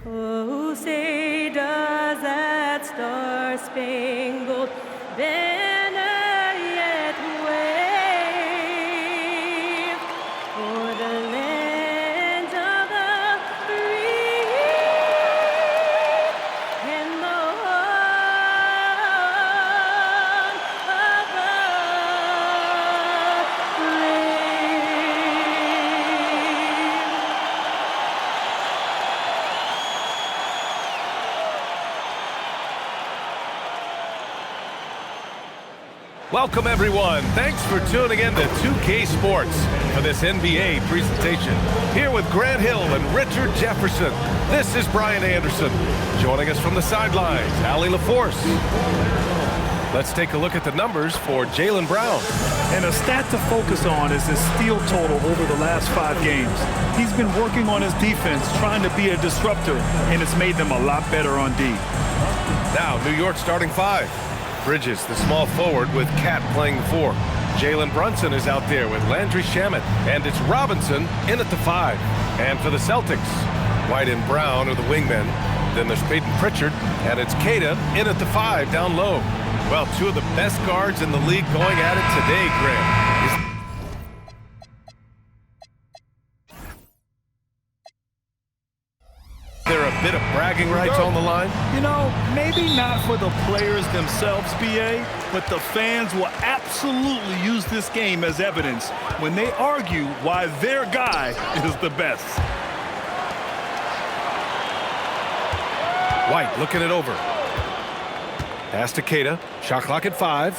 Oh, say does that star-spangled banner yet wave for the land of the free and the home of the Welcome, everyone. Thanks for tuning in to 2K Sports for this NBA presentation. Here with Grant Hill and Richard Jefferson, this is Brian Anderson. Joining us from the sidelines, Allie LaForce. Let's take a look at the numbers for Jaylen Brown. And a stat to focus on is his steal total over the last 5 games. He's been working on his defense, trying to be a disruptor, and it's made them a lot better on D. Now, New York starting 5. Bridges, the small forward, with Cat playing the 4. Jalen Brunson is out there with Landry Shamet, and it's Robinson in at the 5. And for the Celtics, White and Brown are the wingmen. Then there's Peyton Pritchard, and it's Keita in at the 5 down low. Well, 2 of the best guards in the league going at it today, Graham. Is there a bit of bragging rights on the line? You know, maybe not for the players themselves, BA, but the fans will absolutely use this game as evidence when they argue why their guy is the best. White looking it over. Pass to Keita. Shot clock at 5.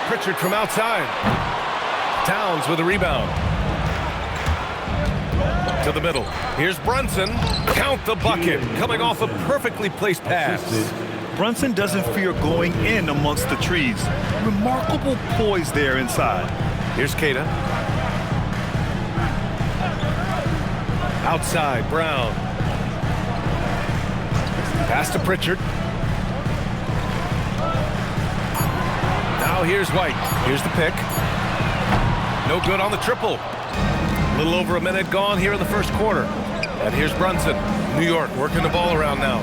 Pritchard from outside. Towns with a rebound. To the middle. Here's Brunson. Count the bucket. Coming off a perfectly placed pass. Brunson doesn't fear going in amongst the trees. Remarkable poise there inside. Here's Keita. Outside, Brown. Pass to Pritchard. Now here's White. Here's the pick. No good on the triple. A little over a minute gone here in the first quarter. And here's Brunson. New York working the ball around now.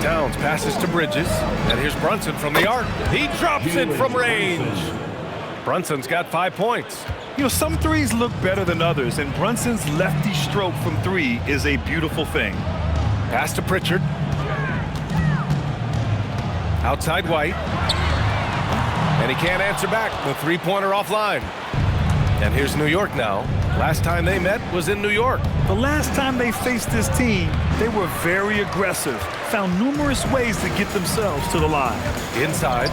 Towns passes to Bridges. And here's Brunson from the arc. He drops it from range. Brunson's got 5 points. You know, some threes look better than others, and Brunson's lefty stroke from 3 is a beautiful thing. Pass to Pritchard. Outside White. And he can't answer back. The 3-pointer offline. And here's New York now. Last time they met was in New York. The last time they faced this team, they were very aggressive, found numerous ways to get themselves to the line. Inside.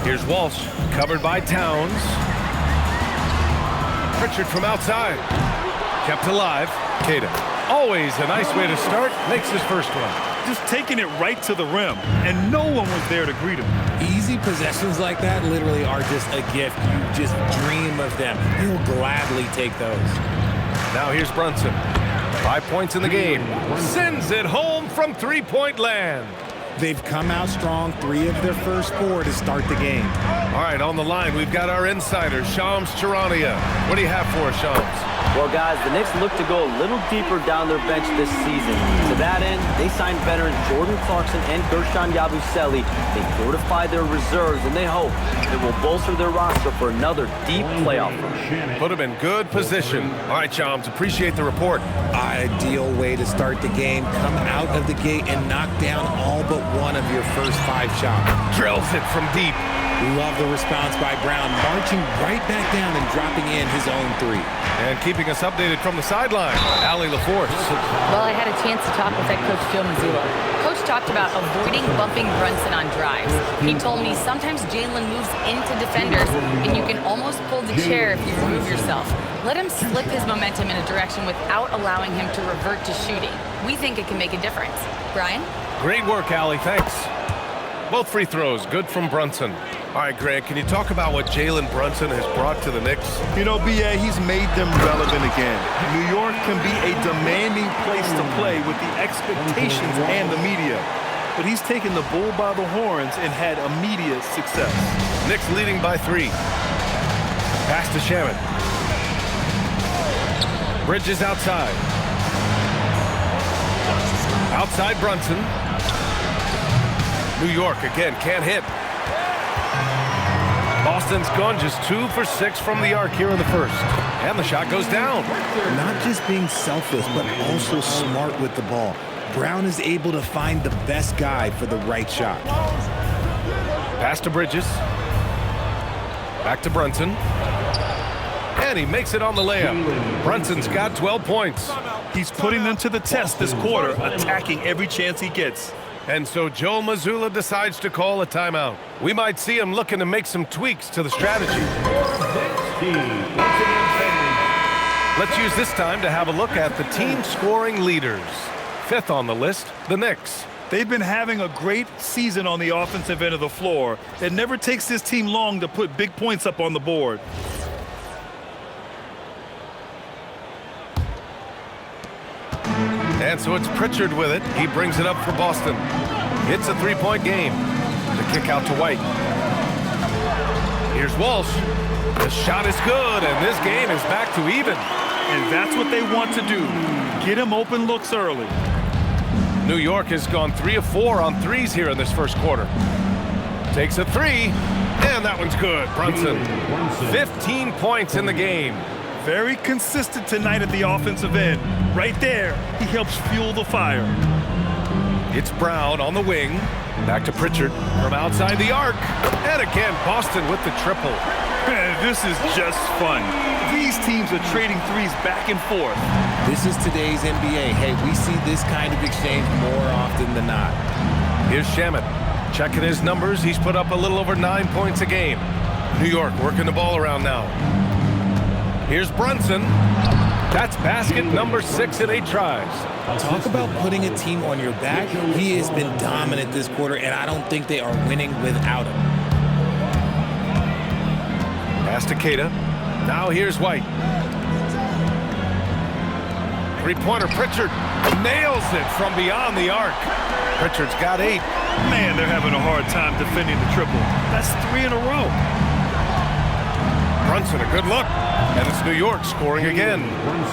Here's Walsh, covered by Towns. Pritchard from outside. Kept alive. Keita. Always a nice way to start. Makes his first one. Just taking it right to the rim, and no one was there to greet him. Easy possessions like that literally are just a gift. You just dream of them. He'll gladly take those. Now here's Brunson. 5 points in the game. Sends it home from 3-point land. They've come out strong, 3 of their first 4 to start the game. All right, on the line, we've got our insider, Shams Charania. What do you have for us, Shams? Well, guys, the Knicks look to go a little deeper down their bench this season. To that end, they signed veterans Jordan Clarkson and Gershon Yabusele. They fortified their reserves, and they hope it will bolster their roster for another deep playoff run. Put them in good position. All right, Shams, appreciate the report. Ideal way to start the game. Come out of the gate and knock down all but one of your first 5 shots. Drills it from deep. Love the response by Brown, marching right back down and dropping in his own 3. And keeping us updated from the sideline, Allie LaForce. Well, I had a chance to talk with head coach Joe Mazzulla. Coach talked about avoiding bumping Brunson on drives. He told me sometimes Jalen moves into defenders, and you can almost pull the chair if you remove yourself. Let him slip his momentum in a direction without allowing him to revert to shooting. We think it can make a difference. Brian? Great work, Allie. Thanks. Both free throws, good from Brunson. All right, Greg, can you talk about what Jalen Brunson has brought to the Knicks? You know, BA, he's made them relevant again. New York can be a demanding place to play with the expectations and the media. But he's taken the bull by the horns and had immediate success. Knicks leading by 3. Pass to Shamet. Bridges outside. Outside Brunson. New York again can't hit. Boston's gone just 2 for 6 from the arc here in the first. And the shot goes down. Not just being selfless, but also smart with the ball. Brown is able to find the best guy for the right shot. Pass to Bridges. Back to Brunson. And he makes it on the layup. Brunson's got 12 points. He's putting them to the test this quarter, attacking every chance he gets. And so Joe Mazzulla decides to call a timeout. We might see him looking to make some tweaks to the strategy. Let's use this time to have a look at the team scoring leaders. 5th on the list, the Knicks. They've been having a great season on the offensive end of the floor. It never takes this team long to put big points up on the board. And so it's Pritchard with it. He brings it up for Boston. It's a 3-point game. The kick out to White. Here's Walsh. The shot is good, and this game is back to even. And that's what they want to do. Get him open looks early. New York has gone 3 of 4 on threes here in this first quarter. Takes a 3, and that one's good. Brunson, 15 points in the game. Very consistent tonight at the offensive end. Right there, he helps fuel the fire. It's Brown on the wing. Back to Pritchard from outside the arc. And again, Boston with the triple. This is just fun. These teams are trading threes back and forth. This is today's NBA. Hey, we see this kind of exchange more often than not. Here's Shamet. Checking his numbers, he's put up a little over 9 points a game. New York working the ball around now. Here's Brunson. That's basket number 6 in 8 tries. Talk about putting a team on your back. He has been dominant this quarter, and I don't think they are winning without him. Pass to Keita. Now here's White. Three-pointer, Pritchard nails it from beyond the arc. Pritchard's got 8. Man, they're having a hard time defending the triple. That's 3 in a row. Brunson, a good look. And it's New York scoring again.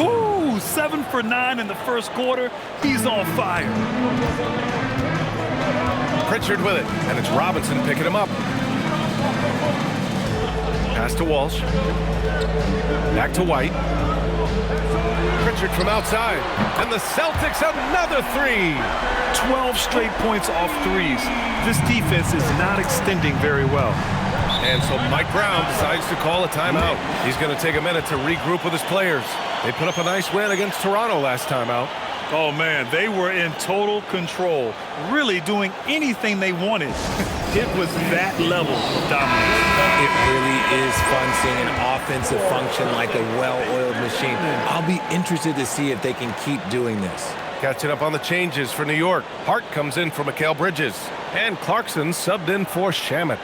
Ooh, 7 for 9 in the first quarter. He's on fire. Pritchard with it, and it's Robinson picking him up. Pass to Walsh. Back to White. Pritchard from outside. And the Celtics another 3. 12 straight points off threes. This defense is not extending very well. And so Mike Brown decides to call a timeout. He's going to take a minute to regroup with his players. They put up a nice win against Toronto last time out. Oh, man, they were in total control, really doing anything they wanted. It was that level of dominance. It really is fun seeing an offensive function like a well-oiled machine. I'll be interested to see if they can keep doing this. Catching up on the changes for New York. Hart comes in for Mikal Bridges. And Clarkson subbed in for Shamet.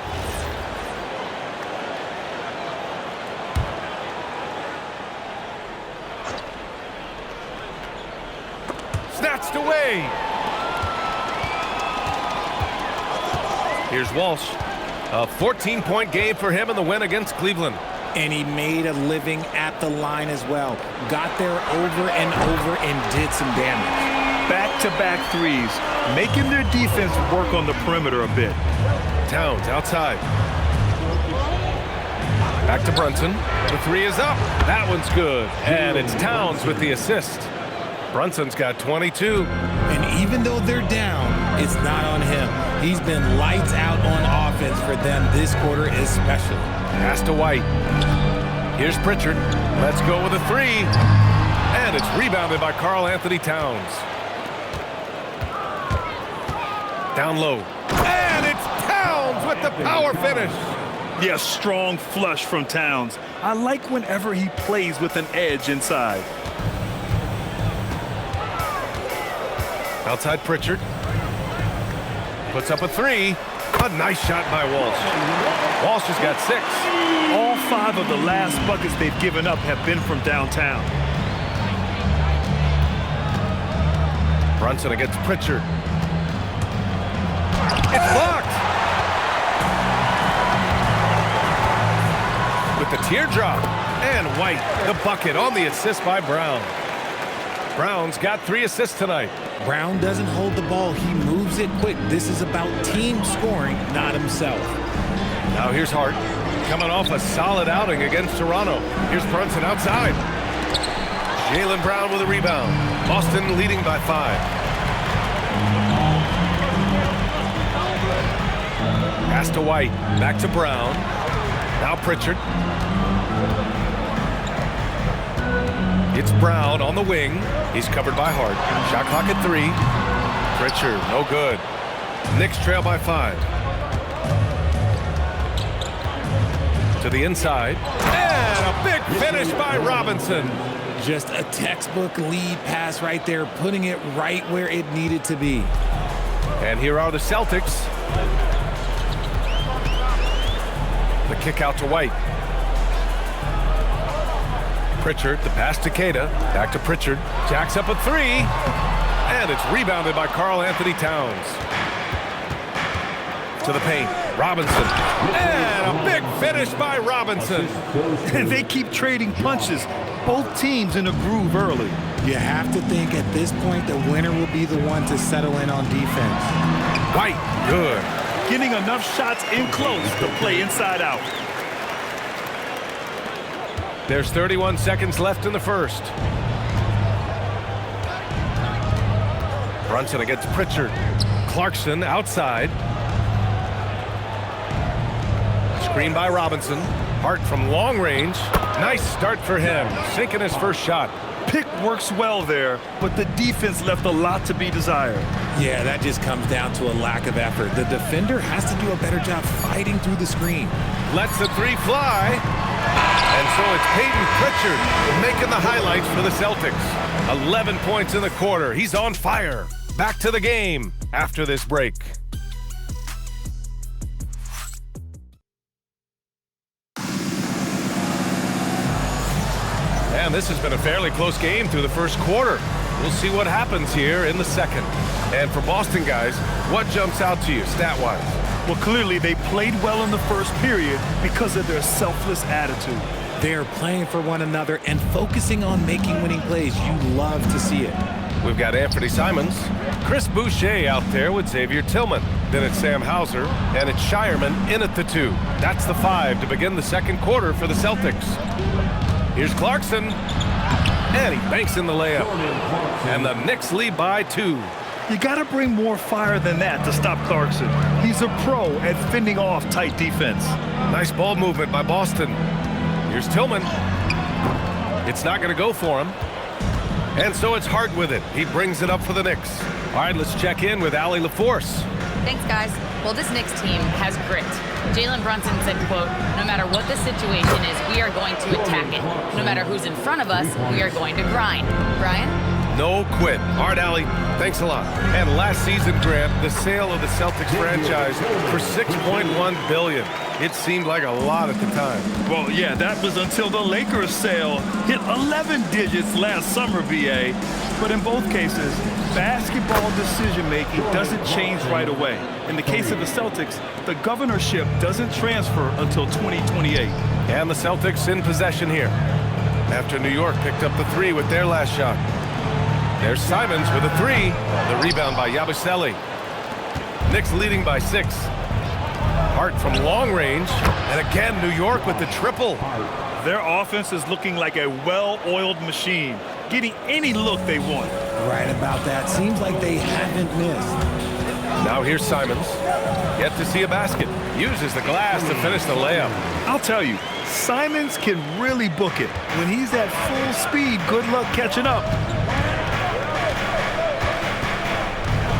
Snatched away. Here's Walsh. A 14-point game for him in the win against Cleveland. And he made a living at the line as well. Got there over and over and did some damage. Back-to-back threes, making their defense work on the perimeter a bit. Towns outside. Back to Brunson. The 3 is up. That one's good. And it's Towns with the assist. Brunson's got 22. And even though they're down, it's not on him. He's been lights out on offense for them this quarter especially. Pass to White. Here's Pritchard. Let's go with a 3. And it's rebounded by Karl Anthony Towns. Down low. And it's Towns with the power finish. Yes, strong flush from Towns. I like whenever he plays with an edge inside. Outside Pritchard. Puts up a 3. A nice shot by Walsh. Walsh has got 6. All 5 of the last buckets they've given up have been from downtown. Brunson against Pritchard. It's blocked. with the teardrop. And White, the bucket on the assist by Brown. Brown's got 3 assists tonight. Brown doesn't hold the ball. He moves it quick. This is about team scoring, not himself. Now here's Hart, coming off a solid outing against Toronto. Here's Brunson outside. Jaylen Brown with a rebound. Boston leading by 5. Pass to White, back to Brown. Now Pritchard. It's Brown on the wing. He's covered by Hart. Shot clock at 3. Pritchard, no good. Knicks trail by 5. To the inside. And a big finish by Robinson. Just a textbook lead pass right there, putting it right where it needed to be. And here are the Celtics. The kick out to White. Pritchard, the pass to Queta. Back to Pritchard. Jacks up a 3. And it's rebounded by Karl Anthony Towns. To the paint. Robinson. And a big finish by Robinson. And they keep trading punches. Both teams in a groove early. You have to think at this point the winner will be the one to settle in on defense. White, good. Getting enough shots in close to play inside out. There's 31 seconds left in the first. Brunson against Pritchard. Clarkson outside. Screen by Robinson. Hart from long range. Nice start for him. Sinking his first shot. Pick works well there, but the defense left a lot to be desired. Yeah, that just comes down to a lack of effort. The defender has to do a better job fighting through the screen. Lets the 3 fly. And so it's Peyton Pritchard making the highlights for the Celtics. 11 points in the quarter. He's on fire. Back to the game after this break. And this has been a fairly close game through the first quarter. We'll see what happens here in the second. And for Boston guys, what jumps out to you stat-wise? Well, clearly they played well in the first period because of their selfless attitude. They're playing for one another and focusing on making winning plays. You love to see it. We've got Anthony Simons, Chris Boucher out there with Xavier Tillman. Then it's Sam Hauser, and it's Shireman in at the 2. That's the 5 to begin the second quarter for the Celtics. Here's Clarkson, and he banks in the layup. And the Knicks lead by 2. You got to bring more fire than that to stop Clarkson. He's a pro at fending off tight defense. Nice ball movement by Boston. Here's Tillman. It's not going to go for him. And so it's Hart with it. He brings it up for the Knicks. All right, let's check in with Allie LaForce. Thanks, guys. Well, this Knicks team has grit. Jalen Brunson said, quote, "No matter what the situation is, we are going to attack it. No matter who's in front of us, we are going to grind." Brian? No quit. All right, Allie, thanks a lot. And last season, Grant, the sale of the Celtics franchise for $6.1 billion. It seemed like a lot at the time. Well, yeah, that was until the Lakers sale hit 11 digits last summer, BA. But in both cases, basketball decision-making doesn't change right away. In the case of the Celtics, the governorship doesn't transfer until 2028. And the Celtics in possession here after New York picked up the 3 with their last shot. There's Simons with a 3. The rebound by Yabusele. Knicks leading by 6. Hart from long range. And again, New York with the triple. Their offense is looking like a well-oiled machine, getting any look they want. Right about that. Seems like they haven't missed. Now here's Simons. Yet to see a basket. Uses the glass to finish the layup. I'll tell you, Simons can really book it. When he's at full speed, good luck catching up.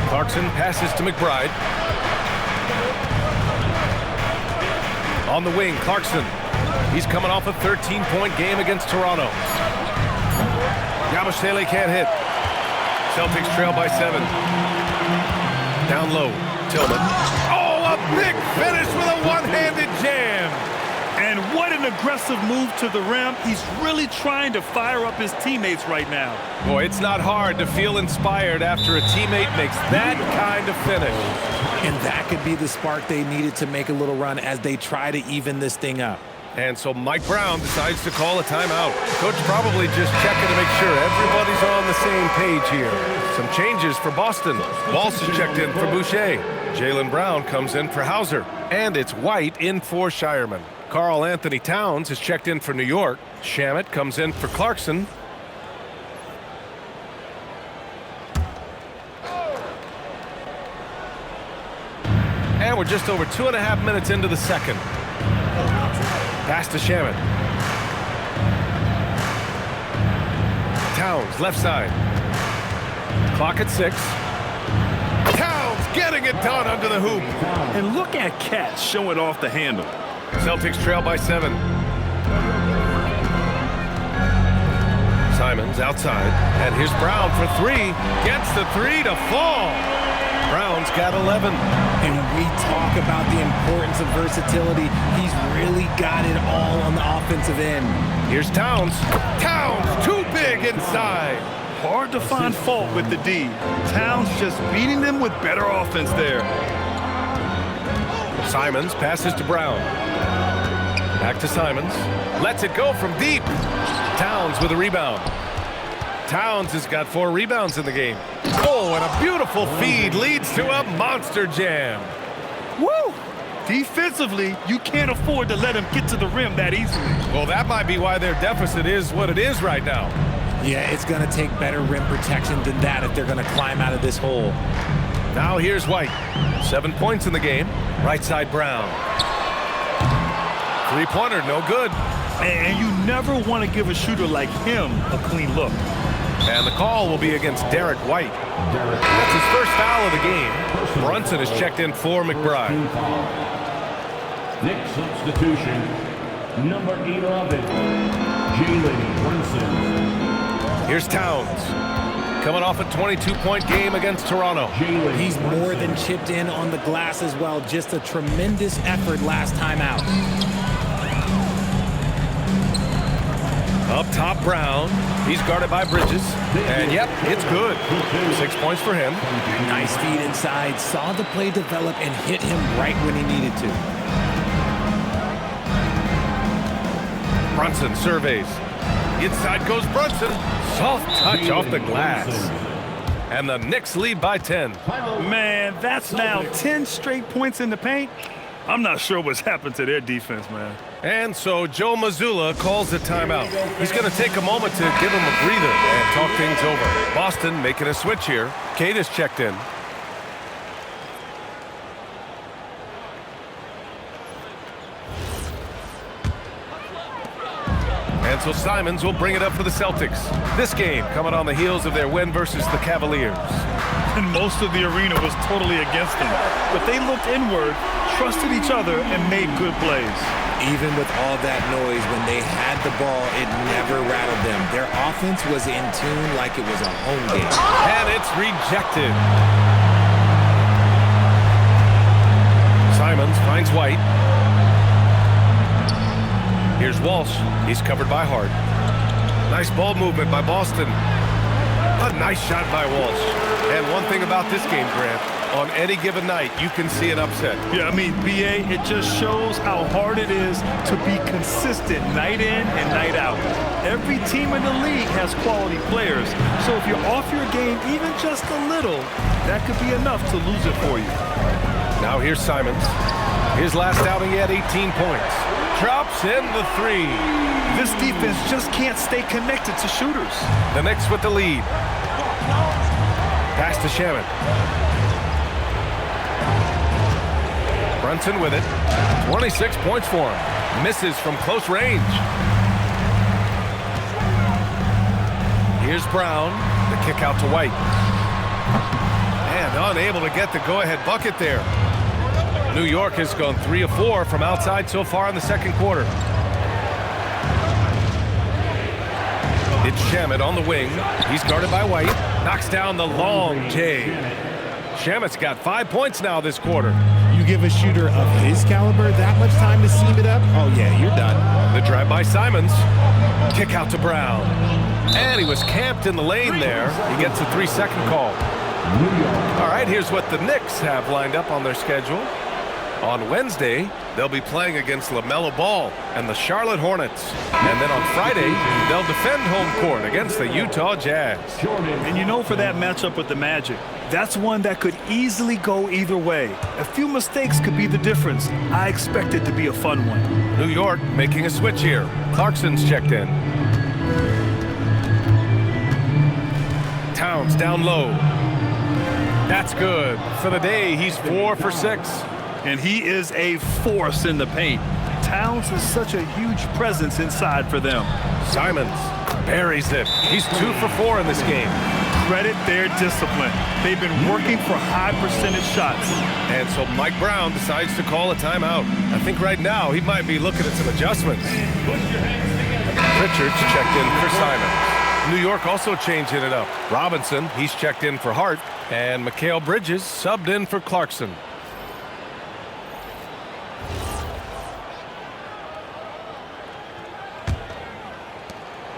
Clarkson passes to McBride. On the wing, Clarkson. He's coming off a 13-point game against Toronto. Yabusele can't hit. Celtics trail by 7. Down low, Tillman. Oh, a big finish with a one-handed jam. And what an aggressive move to the rim. He's really trying to fire up his teammates right now. Boy, it's not hard to feel inspired after a teammate makes that kind of finish. And that could be the spark they needed to make a little run as they try to even this thing up. And so Mike Brown decides to call a timeout. Coach probably just checking to make sure everybody's on the same page here. Some changes for Boston. Walsh is checked in for Boucher. Jaylen Brown comes in for Hauser. And it's White in for Shireman. Karl Anthony Towns is checked in for New York. Shamet comes in for Clarkson. And we're just over 2.5 minutes into the second. Pass to Shamet. Towns, left side. Clock at 6. Towns getting it done under the hoop. And look at Cat showing off the handle. Celtics trail by 7. Simons outside. And here's Brown for 3. Gets the 3 to fall. Brown's got 11. And we talk about the importance of versatility. He's really got it all on the offensive end. Here's Towns. Towns, too big inside. Hard to find fault with the D. Towns just beating them with better offense there. Simons passes to Brown. Back to Simons. Lets it go from deep. Towns with a rebound. Towns has got 4 rebounds in the game. Oh, and a beautiful feed leads to a monster jam. Woo! Defensively, you can't afford to let him get to the rim that easily. Well, that might be why their deficit is what it is right now. Yeah, it's going to take better rim protection than that if they're going to climb out of this hole. Now here's White. 7 points in the game. Right side Brown. 3-pointer, no good. And you never want to give a shooter like him a clean look. And the call will be against Derek White. That's his first foul of the game. Brunson is checked in for McBride. Next substitution, number 11, Jalen Brunson. Here's Towns. Coming off a 22-point game against Toronto. He's more than chipped in on the glass as well. Just a tremendous effort last time out. Up top, Brown. He's guarded by Bridges. And, yep, it's good. 6 points for him. Nice feed inside. Saw the play develop and hit him right when he needed to. Brunson surveys. Inside goes Brunson. Soft touch off the glass. And the Knicks lead by 10. Man, that's now 10 straight points in the paint. I'm not sure what's happened to their defense, man. And so Joe Mazzulla calls the timeout. He's going to take a moment to give him a breather and talk things over. Boston making a switch here. Kate is checked in. And so Simons will bring it up for the Celtics. This game coming on the heels of their win versus the Cavaliers. And most of the arena was totally against them. But they looked inward, trusted each other, and made good plays. Even with all that noise, when they had the ball, it never rattled them. Their offense was in tune like it was a home game. And it's rejected. Simons finds White. Here's Walsh. He's covered by Hart. Nice ball movement by Boston. A nice shot by Walsh. And one thing about this game, Grant, on any given night, you can see an upset. Yeah, I mean, BA, it just shows how hard it is to be consistent night in and night out. Every team in the league has quality players. So if you're off your game even just a little, that could be enough to lose it for you. Now here's Simons. His last outing, he had 18 points. Drops in the 3. This defense just can't stay connected to shooters. The Knicks with the lead. Pass to Shamet. Brunson with it. 26 points for him. Misses from close range. Here's Brown. The kick out to White. And unable to get the go-ahead bucket there. New York has gone 3 of 4 from outside so far in the second quarter. It's Shamet on the wing. He's guarded by White. Knocks down the long J. Shamet's got 5 points now this quarter. You give a shooter of his caliber that much time to seam it up? Oh, yeah, you're done. The drive by Simons. Kick out to Brown. And he was camped in the lane there. He gets a 3-second call. All right, here's what the Knicks have lined up on their schedule. On Wednesday, they'll be playing against LaMelo Ball and the Charlotte Hornets. And then on Friday, they'll defend home court against the Utah Jazz. And you know, for that matchup with the Magic, that's one that could easily go either way. A few mistakes could be the difference. I expect it to be a fun one. New York making a switch here. Clarkson's checked in. Towns down low. That's good. For the day, he's 4 for 6. And he is a force in the paint. Towns is such a huge presence inside for them. Simons buries it. He's 2 for 4 in this game. Credit their discipline. They've been working for high percentage shots. And so Mike Brown decides to call a timeout. I think right now he might be looking at some adjustments. Richards checked in for Simons. New York also changing it up. Robinson, he's checked in for Hart. And Mikal Bridges subbed in for Clarkson.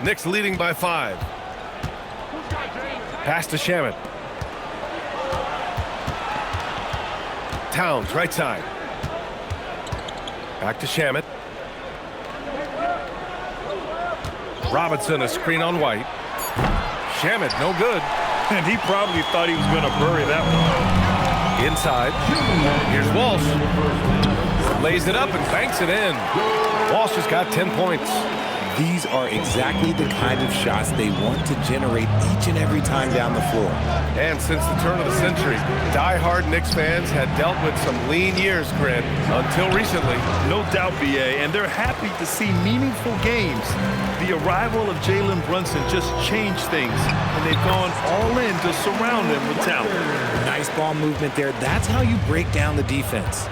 Knicks leading by 5. Pass to Shamet. Towns, right side. Back to Shamet. Robinson, a screen on White. Shamet, no good. And he probably thought he was going to bury that one. Inside. Here's Walsh. Lays it up and banks it in. Walsh has got 10 points. These are exactly the kind of shots they want to generate each and every time down the floor. And since the turn of the century, die-hard Knicks fans had dealt with some lean years, Grin, until recently. No doubt, BA, and they're happy to see meaningful games. The arrival of Jalen Brunson just changed things, and they've gone all in to surround him with talent. Nice ball movement there. That's how you break down the defense.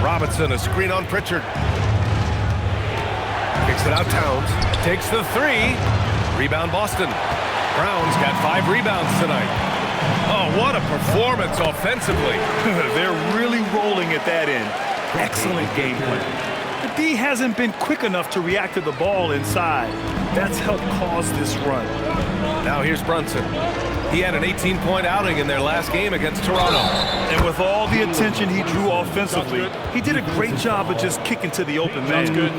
Robinson, a screen on Pritchard. Kicks it out, Towns. Takes the 3. Rebound, Boston. Brown's got 5 rebounds tonight. Oh, what a performance offensively. They're really rolling at that end. Excellent game plan. The D hasn't been quick enough to react to the ball inside. That's helped cause this run. Now here's Brunson. He had an 18-point outing in their last game against Toronto. And with all the attention he drew offensively, he did a great job of just kicking to the open man. That's good.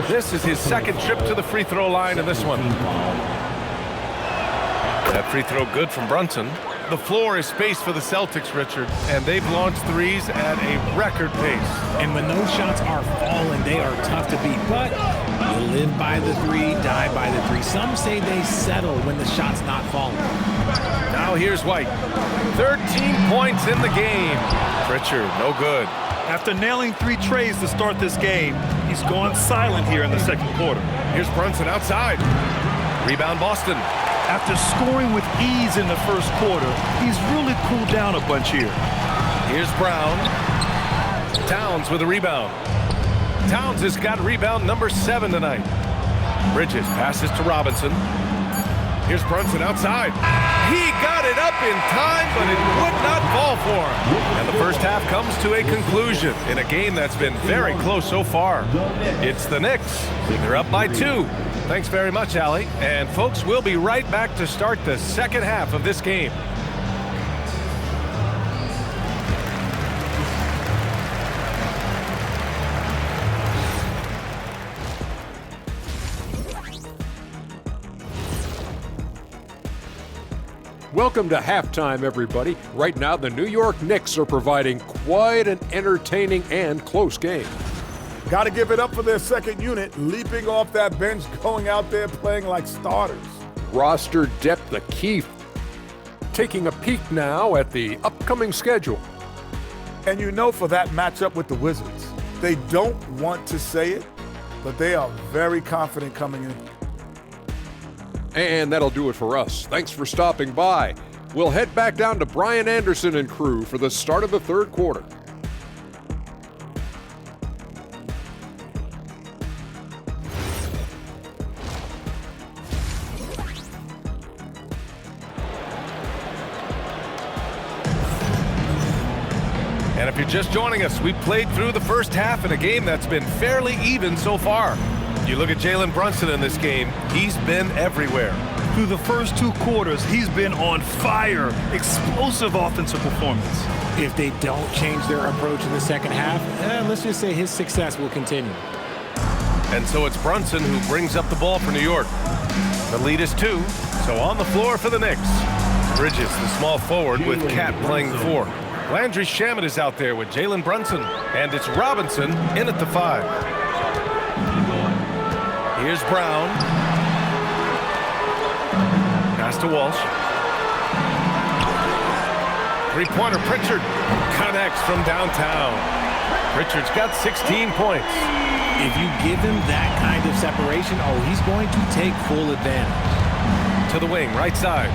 This is his second trip to the free throw line in this one. That free throw good from Brunson. The floor is spaced for the Celtics, Richard, and they've launched threes at a record pace. And when those shots are falling, they are tough to beat. But you live by the 3, die by the 3. Some say they settle when the shot's not falling. Now here's White. 13 points in the game. Pritchard, no good. After nailing 3 trays to start this game, he's gone silent here in the second quarter. Here's Brunson outside. Rebound, Boston. After scoring with ease in the first quarter, he's really cooled down a bunch here. Here's Brown. Towns with a rebound. Towns has got rebound number 7 tonight. Bridges passes to Robinson. Here's Brunson outside. He got it up in time, but it would not fall for him. And the first half comes to a conclusion in a game that's been very close so far. It's the Knicks. They're up by 2. Thanks very much, Allie. And folks, we'll be right back to start the second half of this game. Welcome to halftime, everybody. Right now, the New York Knicks are providing quite an entertaining and close game. Got to give it up for their second unit, leaping off that bench, going out there playing like starters. Roster depth the key. Taking a peek now at the upcoming schedule. And you know, for that matchup with the Wizards, they don't want to say it, but they are very confident coming in. And that'll do it for us. Thanks for stopping by. We'll head back down to Brian Anderson and crew for the start of the third quarter. And if you're just joining us, we played through the first half in a game that's been fairly even so far. You look at Jalen Brunson in this game, he's been everywhere. Through the first 2 quarters, he's been on fire. Explosive offensive performance. If they don't change their approach in the second half, let's just say his success will continue. And so it's Brunson who brings up the ball for New York. The lead is 2, so on the floor for the Knicks. Bridges, the small forward, with Cat playing the 4. Landry Shamet is out there with Jalen Brunson, and it's Robinson in at the 5. Here's Brown. Pass to Walsh. Three-pointer, Pritchard connects from downtown. Pritchard's got 16 points. If you give him that kind of separation, he's going to take full advantage. To the wing, right side.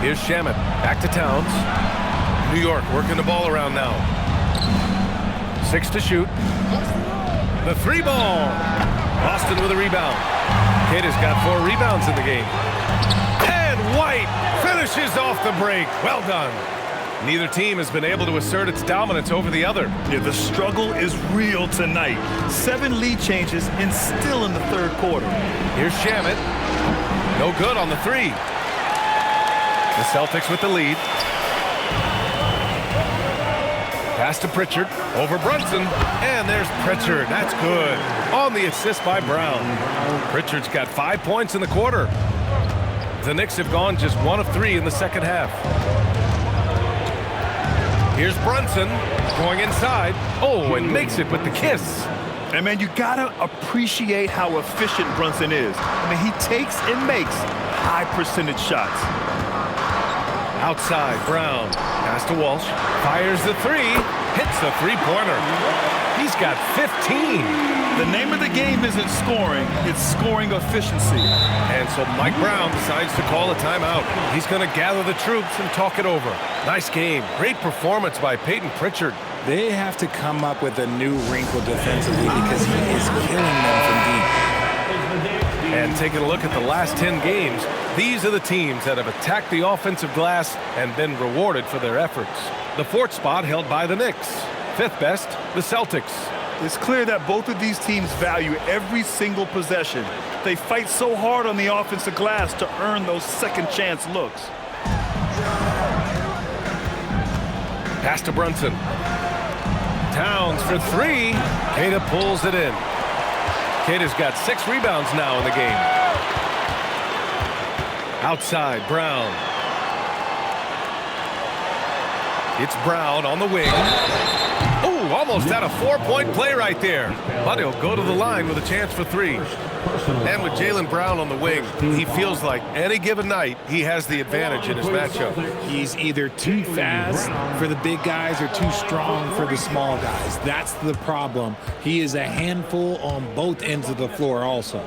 Here's Shamet, back to Towns. New York working the ball around now. 6 to shoot. The 3 ball. Boston with a rebound. Kidd has got 4 rebounds in the game. And White finishes off the break. Well done. Neither team has been able to assert its dominance over the other. Yeah, the struggle is real tonight. 7 lead changes and still in the 3rd quarter. Here's Shamet. No good on the 3. The Celtics with the lead. Pass to Pritchard, over Brunson, and there's Pritchard. That's good. On the assist by Brown. Pritchard's got 5 points in the quarter. The Knicks have gone just 1 of 3 in the second half. Here's Brunson going inside. And makes it with the kiss. And man, you gotta appreciate how efficient Brunson is. I mean, he takes and makes high percentage shots. Outside, Brown. Pass to Walsh. Fires the 3. Hits the 3-pointer. He's got 15. The name of the game isn't scoring, it's scoring efficiency. And so Mike Brown decides to call a timeout. He's going to gather the troops and talk it over. Nice game. Great performance by Peyton Pritchard. They have to come up with a new wrinkle defensively because he is killing them from deep. And taking a look at the last 10 games, these are the teams that have attacked the offensive glass and been rewarded for their efforts. The 4th spot held by the Knicks. 5th best, the Celtics. It's clear that both of these teams value every single possession. They fight so hard on the offensive glass to earn those second chance looks. Pass to Brunson. Towns for 3. Queta pulls it in. Queta's got 6 rebounds now in the game. Outside, Brown. It's Brown on the wing. Almost had a 4-point play right there. But he'll go to the line with a chance for 3. And with Jalen Brown on the wing, he feels like any given night he has the advantage in his matchup. He's either too fast for the big guys or too strong for the small guys. That's the problem. He is a handful on both ends of the floor also.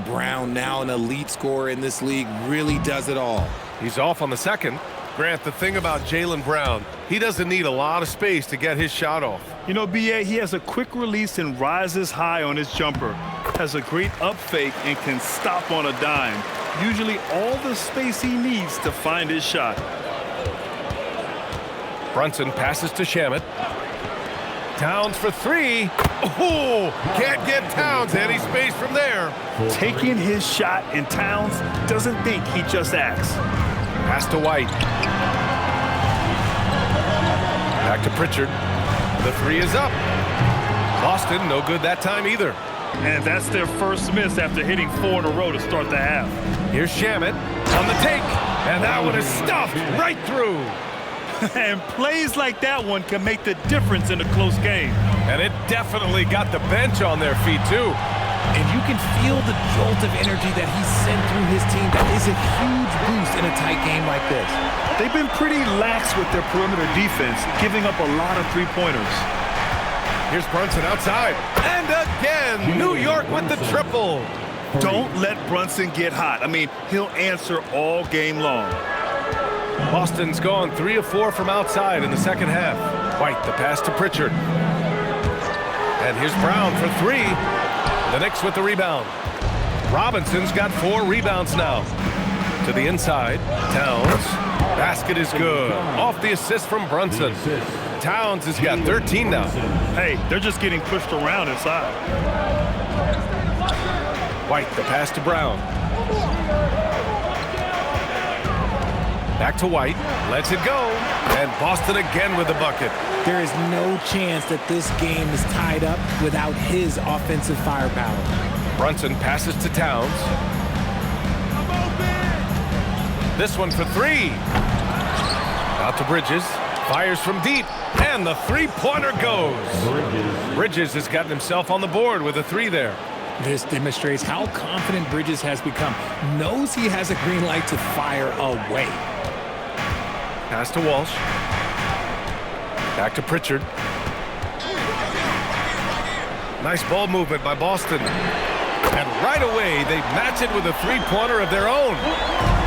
Brown, now an elite scorer in this league, really does it all. He's off on the 2nd. Grant, the thing about Jalen Brown, he doesn't need a lot of space to get his shot off. You know, B.A., he has a quick release and rises high on his jumper. Has a great up fake and can stop on a dime. Usually all the space he needs to find his shot. Brunson passes to Shamet. Towns for 3. Can't get Towns any space from there. Taking his shot, and Towns doesn't think, he just acts. Pass to White. Back to Pritchard. The 3 is up. Boston, no good that time either. And that's their first miss after hitting 4 in a row to start the half. Here's Shamet on the take. And that one is stuffed right through. And plays like that one can make the difference in a close game. And it definitely got the bench on their feet, too. And you can feel the jolt of energy that he sent through his team. That is a huge boost in a tight game like this. They've been pretty lax with their perimeter defense, giving up a lot of 3-pointers. Here's Brunson outside. And again, New York with the triple. Don't let Brunson get hot. I mean, he'll answer all game long. Boston's gone 3 of 4 from outside in the second half. White, the pass to Pritchard. And here's Brown for 3. The Knicks with the rebound. Robinson's got 4 rebounds now. To the inside, Towns. Basket is good. Off the assist from Brunson. Towns has got 13 now. Hey, they're just getting pushed around inside. White, the pass to Brown. Back to White, lets it go, and Boston again with the bucket. There is no chance that this game is tied up without his offensive firepower. Brunson passes to Towns. This one for three. Out to Bridges, fires from deep, and the three-pointer goes. Bridges has gotten himself on the board with a three there. This demonstrates how confident Bridges has become. Knows he has a green light to fire away. Pass to Walsh. Back to Pritchard. Nice ball movement by Boston. And right away, they match it with a three-pointer of their own.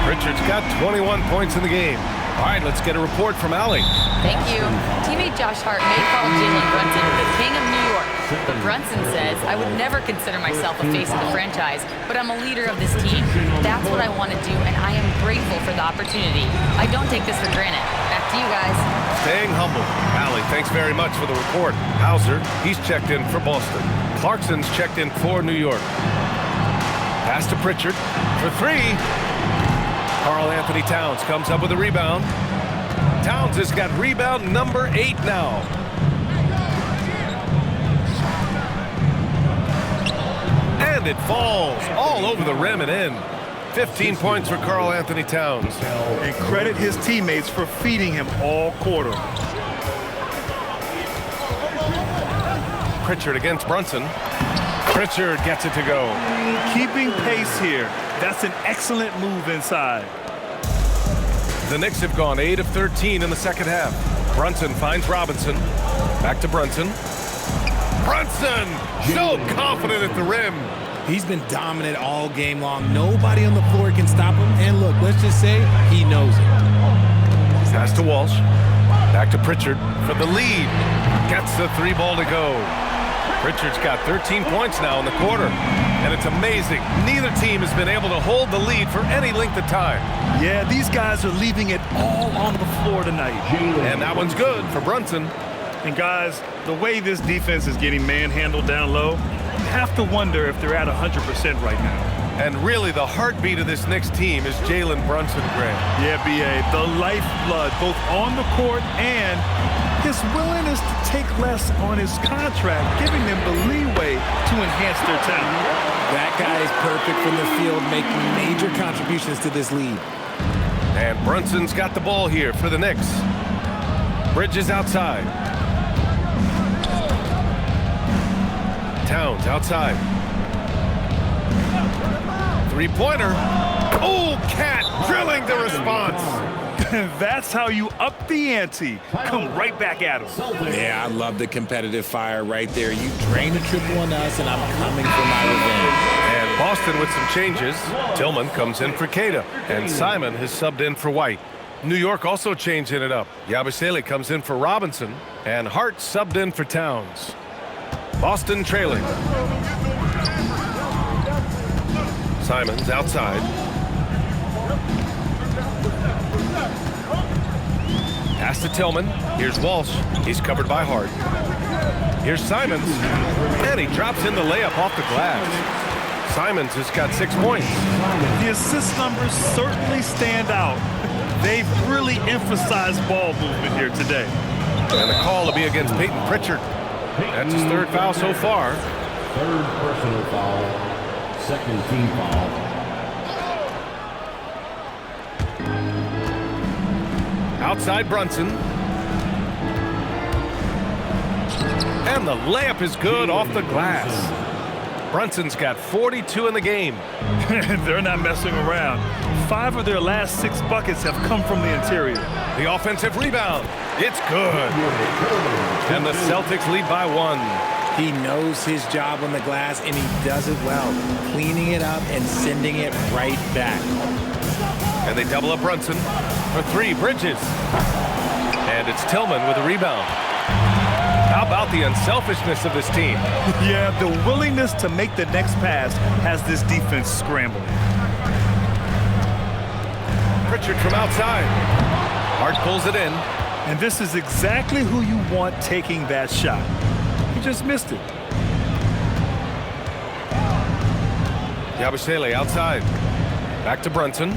Pritchard's got 21 points in the game. All right, let's get a report from Allie. Thank you. Teammate Josh Hart may call Jalen Brunson the king of New York. But Brunson says, I would never consider myself a face of the franchise, but I'm a leader of this team. That's what I want to do, and I am grateful for the opportunity. I don't take this for granted. Back to you guys. Staying humble. Allie, thanks very much for the report. Hauser, he's checked in for Boston. Clarkson's checked in for New York. Pass to Pritchard for three. Karl Anthony Towns comes up with a rebound. Towns has got rebound number 8 now. And it falls all over the rim and in. 15 points for Karl Anthony Towns. And credit his teammates for feeding him all quarter. Pritchard against Brunson. Pritchard gets it to go. Keeping pace here. That's an excellent move inside. The Knicks have gone 8 of 13 in the second half. Brunson finds Robinson. Back to Brunson. Brunson! So confident at the rim. He's been dominant all game long. Nobody on the floor can stop him. And look, let's just say he knows it. Pass to Walsh. Back to Pritchard for the lead. Gets the three ball to go. Pritchard's got 13 points now in the quarter. And it's amazing. Neither team has been able to hold the lead for any length of time. Yeah, these guys are leaving it all on the floor tonight. And that one's good for Brunson. And guys, the way this defense is getting manhandled down low, you have to wonder if they're at 100% right now. And really, the heartbeat of this Knicks team is Jalen Brunson, Grant. Yeah, B.A., the lifeblood, both on the court and his willingness to take less on his contract, giving them the leeway to enhance their talent. That guy is perfect from the field, making major contributions to this lead. And Brunson's got the ball here for the Knicks. Bridges outside. Towns outside. Three-pointer. Oh, Cat drilling the response. That's how you up the ante. Come right back at him. Yeah, I love the competitive fire right there. You drain a triple on us, and I'm coming for my revenge. And Boston with some changes. Tillman comes in for Queta, and Simon has subbed in for White. New York also changing it up. Yabusele comes in for Robinson, and Hart subbed in for Towns. Boston trailing. Simons outside. Pass to Tillman. Here's Walsh. He's covered by Hart. Here's Simons. And he drops in the layup off the glass. Simons has got 6 points. The assist numbers certainly stand out. They've really emphasized ball movement here today. And the call will be against Peyton Pritchard. That's his third foul so far. Third personal foul. Second team foul. Outside Brunson. And the layup is good off the glass. Brunson's got 42 in the game. They're not messing around. 5 of their last 6 buckets have come from the interior. The offensive rebound. It's good. And the Celtics lead by 1. He knows his job on the glass, and he does it well, cleaning it up and sending it right back. And they double up Brunson for 3. Bridges. And it's Tillman with a rebound. How about the unselfishness of this team? Yeah, the willingness to make the next pass has this defense scrambling. Pritchard from outside. Hart pulls it in. And this is exactly who you want taking that shot. He just missed it. Yabusele outside. Back to Brunson.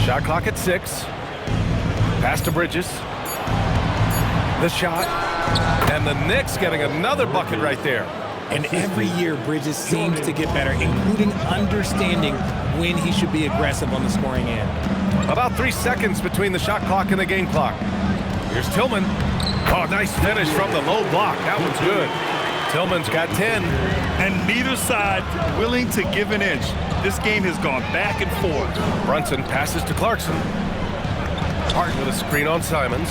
Shot clock at 6. Pass to Bridges. The shot. And the Knicks getting another bucket right there. And every year, Bridges seems to get better, including understanding when he should be aggressive on the scoring end. About 3 seconds between the shot clock and the game clock. Here's Tillman. Oh, nice finish from the low block. That one's good. Tillman's got 10. And neither side willing to give an inch. This game has gone back and forth. Brunson passes to Clarkson. Hart with a screen on Simons.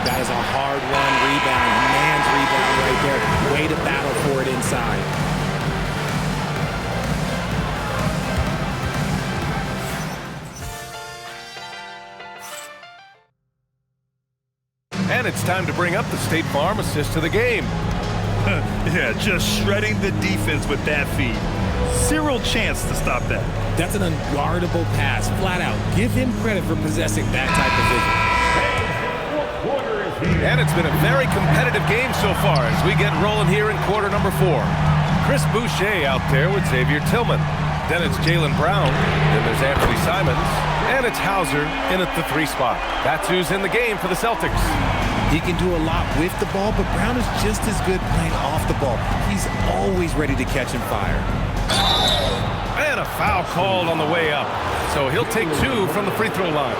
That is a hard-won rebound. Man's rebound right there. Way to battle for it inside. And it's time to bring up the State Farm assist to the game. Yeah, just shredding the defense with that feed. Zero chance to stop that. That's an unguardable pass, flat out. Give him credit for possessing that type of vision. And it's been a very competitive game so far as we get rolling here in quarter number 4. Chris Boucher out there with Xavier Tillman. Then it's Jaylen Brown. Then there's Anthony Simons. And it's Hauser in at the 3 spot. That's who's in the game for the Celtics. He can do a lot with the ball, but Brown is just as good playing off the ball. He's always ready to catch and fire. And a foul called on the way up. So he'll take 2 from the free throw line.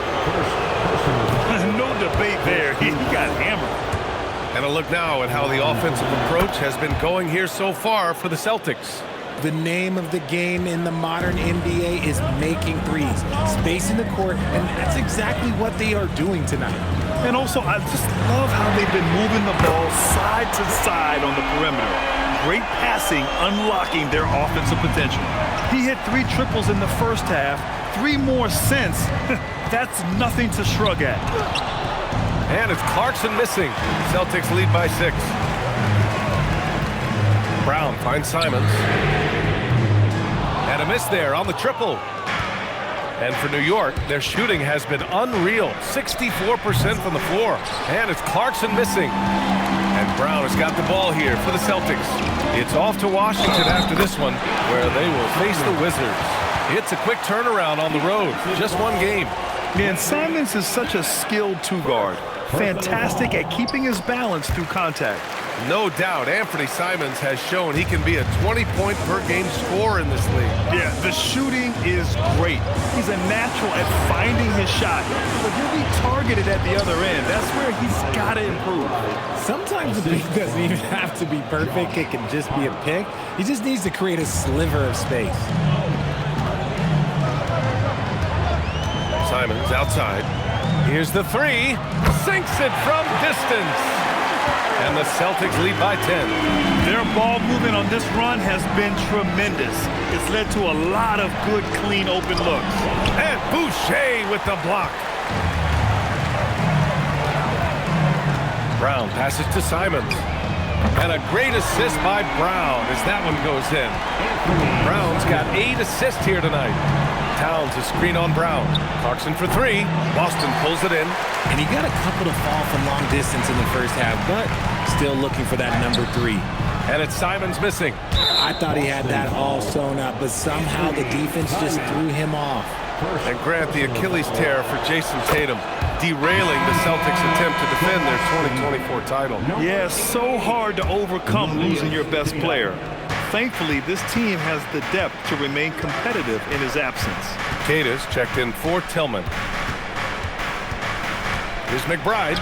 No debate there. He got hammered. And a look now at how the offensive approach has been going here so far for the Celtics. The name of the game in the modern NBA is making threes, spacing the court, and that's exactly what they are doing tonight. And also, I just love how they've been moving the ball side to side on the perimeter. Great passing, unlocking their offensive potential. He hit 3 triples in the first half, 3 more since. That's nothing to shrug at. And it's Clarkson missing. Celtics lead by 6. Brown finds Simons. And a miss there on the triple. And for New York, their shooting has been unreal. 64% from the floor. And it's Clarkson missing. And Brown has got the ball here for the Celtics. It's off to Washington after this one, where they will face the Wizards. It's a quick turnaround on the road. Just 1 game. Man, Simons is such a skilled 2-guard. Fantastic at keeping his balance through contact. No doubt, Anthony Simons has shown he can be a 20-point-per-game scorer in this league. Yeah, the shooting is great. He's a natural at finding his shot, but he'll be targeted at the other end. That's where he's got to improve. Sometimes the pick doesn't even have to be perfect. It can just be a pick. He just needs to create a sliver of space. Simons outside. Here's the 3. Sinks it from distance. And the Celtics lead by 10. Their ball movement on this run has been tremendous. It's led to a lot of good, clean, open looks. And Boucher with the block. Brown passes to Simons. And a great assist by Brown as that one goes in. Brown's got 8 assists here tonight. Towns a screen on Brown. Clarkson for 3. Boston pulls it in. And he got a couple to fall from long distance in the first half, but still looking for that number 3. And it's Simons missing. I thought he had that all sewn up, but somehow the defense just threw him off. And Grant, the Achilles tear for Jason Tatum, derailing the Celtics' attempt to defend their 2024 title. Yeah, so hard to overcome losing your best player. Thankfully, this team has the depth to remain competitive in his absence. Cadiz checked in for Tillman. Here's McBride.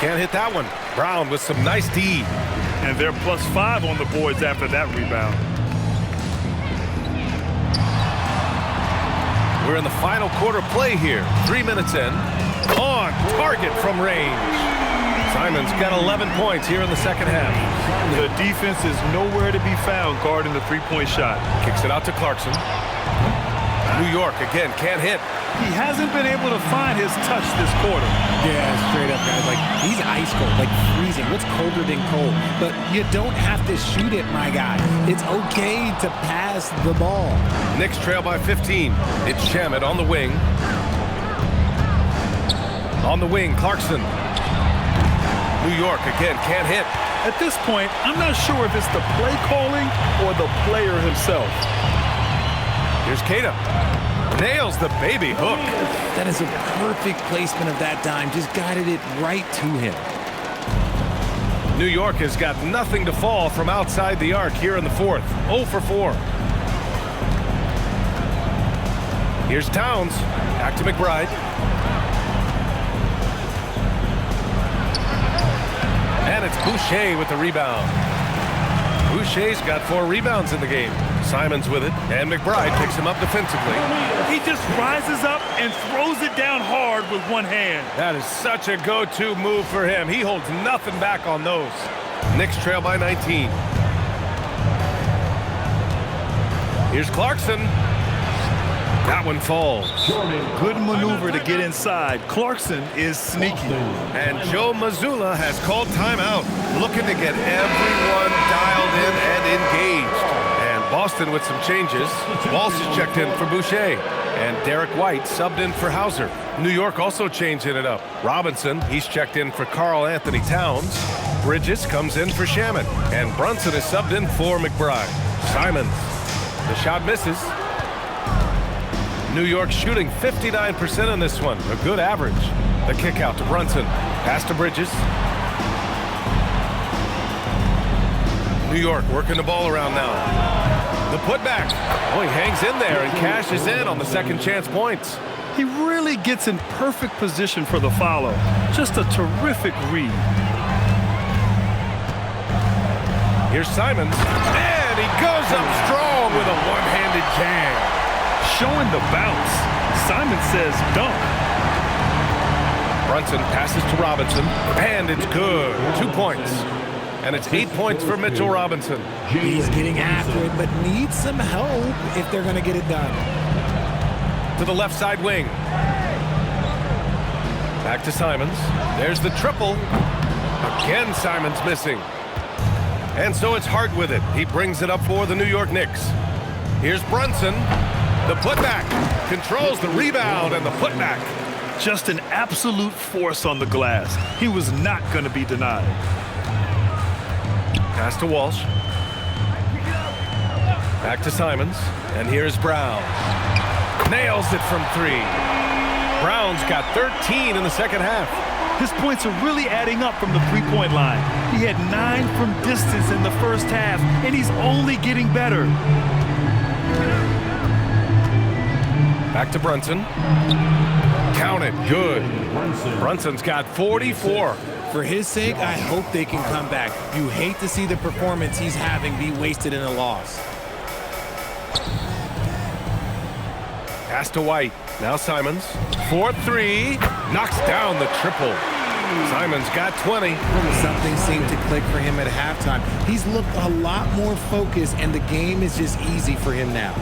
Can't hit that one. Brown with some nice D. And they're +5 on the boards after that rebound. We're in the final quarter play here. 3 minutes in. On target from range. Simons got 11 points here in the second half. The defense is nowhere to be found guarding the 3-point shot. Kicks it out to Clarkson. New York, again, can't hit. He hasn't been able to find his touch this quarter. Yeah, straight up, guys. Like, he's ice cold, like freezing. What's colder than cold? But you don't have to shoot it, my guy. It's okay to pass the ball. Knicks trail by 15. It's Shamet on the wing. On the wing, Clarkson. New York, again, can't hit. At this point, I'm not sure if it's the play calling or the player himself. Here's Kata. Nails the baby hook. That is a perfect placement of that dime. Just guided it right to him. New York has got nothing to fall from outside the arc here in the fourth. 0 for 4. Here's Towns. Back to McBride. And it's Boucher with the rebound. Boucher's got 4 rebounds in the game. Simons with it, and McBride picks him up defensively. He just rises up and throws it down hard with one hand. That is such a go-to move for him. He holds nothing back on those. Knicks trail by 19. Here's Clarkson. That one falls. Good maneuver to get inside. Clarkson is sneaky. And Joe Mazzulla has called timeout, looking to get everyone dialed in and engaged. And Boston with some changes. Walsh is checked in for Boucher. And Derek White subbed in for Hauser. New York also changing it up. Robinson, he's checked in for Karl Anthony Towns. Bridges comes in for Shaman. And Brunson is subbed in for McBride. Simons. The shot misses. New York shooting 59% on this one. A good average. The kick out to Brunson. Pass to Bridges. New York working the ball around now. The putback. Oh, he hangs in there and cashes in on the second chance points. He really gets in perfect position for the follow. Just a terrific read. Here's Simons. And he goes up strong with a one-handed jam. Showing the bounce. Simon says dunk. Brunson passes to Robinson, and it's good. 2 points. And it's 8 points for Mitchell Robinson. He's getting after it, but needs some help if they're going to get it done. To the left side wing. Back to Simons. There's the triple. Again, Simons missing. And so it's Hart with it. He brings it up for the New York Knicks. Here's Brunson. The putback, controls the rebound and the putback. Just an absolute force on the glass. He was not going to be denied. Pass to Walsh. Back to Simons. And here's Brown. Nails it from 3. Brown's got 13 in the second half. His points are really adding up from the three-point line. He had 9 from distance in the first half, and he's only getting better. Back to Brunson. Count it. Good. Brunson's got 44. For his sake, I hope they can come back. You hate to see the performance he's having be wasted in a loss. Pass to White. Now Simons. 4-3. Knocks down the triple. Simons got 20. Something seemed to click for him at halftime. He's looked a lot more focused, and the game is just easy for him now.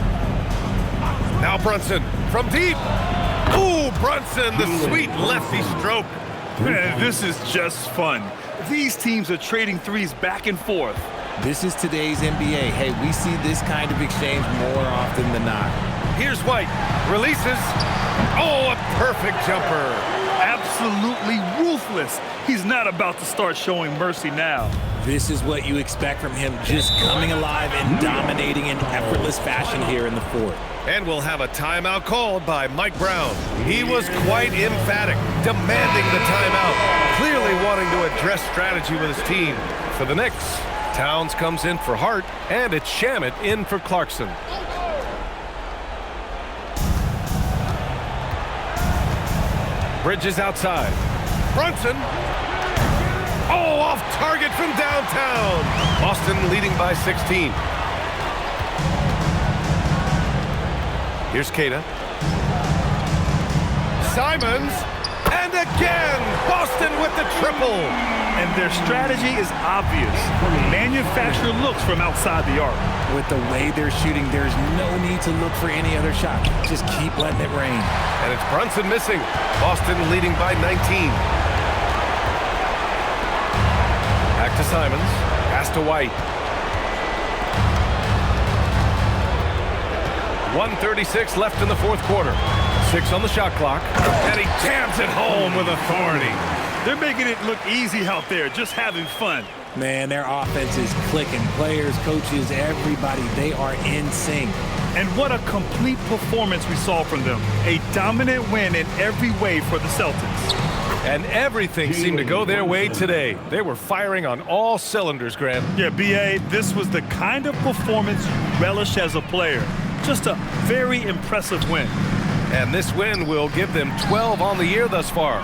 Now Brunson from deep. Ooh, Brunson, the sweet lefty stroke. This is just fun. These teams are trading threes back and forth. This is today's NBA. Hey, we see this kind of exchange more often than not. Here's White. Releases. Oh, a perfect jumper. Absolutely ruthless. He's not about to start showing mercy now. This is what you expect from him, just coming alive and dominating in effortless fashion here in the fourth. And we'll have a timeout called by Mike Brown. He was quite emphatic, demanding the timeout, clearly wanting to address strategy with his team. For the Knicks, Towns comes in for Hart, and it's Shamet in for Clarkson. Bridges outside. Brunson. Oh, off target from downtown. Boston leading by 16. Here's Kata. Simons. And again, Boston with the triple. And their strategy is obvious. Manufacture looks from outside the arc. With the way they're shooting, there's no need to look for any other shot. Just keep letting it rain. And it's Brunson missing. Boston leading by 19. Back to Simons. Pass to White. 1:36 left in the fourth quarter. 6 on the shot clock. And he jams it home with authority. They're making it look easy out there, just having fun. Man, their offense is clicking. Players, coaches, everybody, they are in sync. And what a complete performance we saw from them. A dominant win in every way for the Celtics. And everything seemed to go their way today. They were firing on all cylinders, Grant. Yeah, B.A., this was the kind of performance you relish as a player. Just a very impressive win. And this win will give them 12 on the year thus far.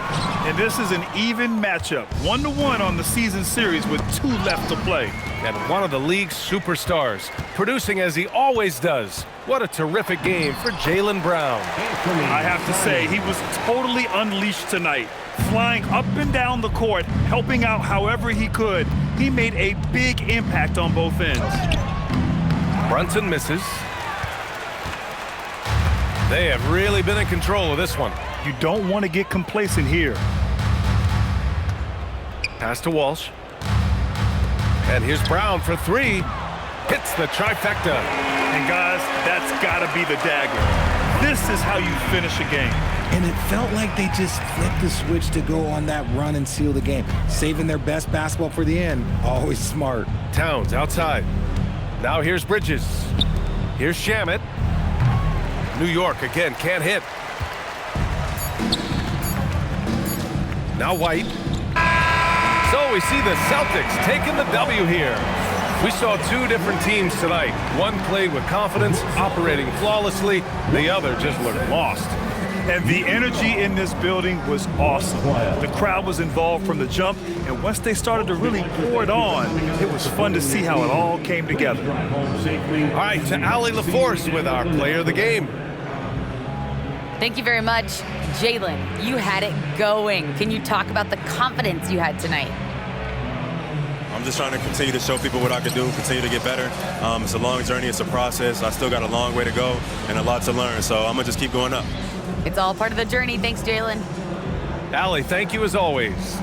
And this is an even matchup, 1-1 on the season series with 2 left to play. And one of the league's superstars, producing as he always does. What a terrific game for Jaylen Brown. I have to say, he was totally unleashed tonight. Flying up and down the court, helping out however he could. He made a big impact on both ends. Brunson misses. They have really been in control of this one. You don't want to get complacent here. Pass to Walsh. And here's Brown for 3. Hits the trifecta. And guys, that's got to be the dagger. This is how you finish a game. And it felt like they just flipped the switch to go on that run and seal the game. Saving their best basketball for the end. Always smart. Towns outside. Now here's Bridges. Here's Shamet. New York again can't hit. Now White. So we see the Celtics taking the W here. We saw 2 different teams tonight. One played with confidence, operating flawlessly. The other just looked lost. And the energy in this building was awesome. The crowd was involved from the jump, and once they started to really pour it on, it was fun to see how it all came together. All right, to Allie LaForce with our player of the game. Thank you very much. Jaylen, you had it going. Can you talk about the confidence you had tonight? I'm just trying to continue to show people what I can do, continue to get better. It's a long journey, it's a process. I still got a long way to go and a lot to learn, so I'm gonna just keep going up. It's all part of the journey. Thanks, Jaylen. Allie, thank you as always.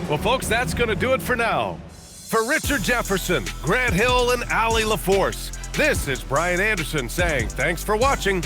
Well, folks, that's going to do it for now. For Richard Jefferson, Grant Hill, and Allie LaForce, this is Brian Anderson saying thanks for watching.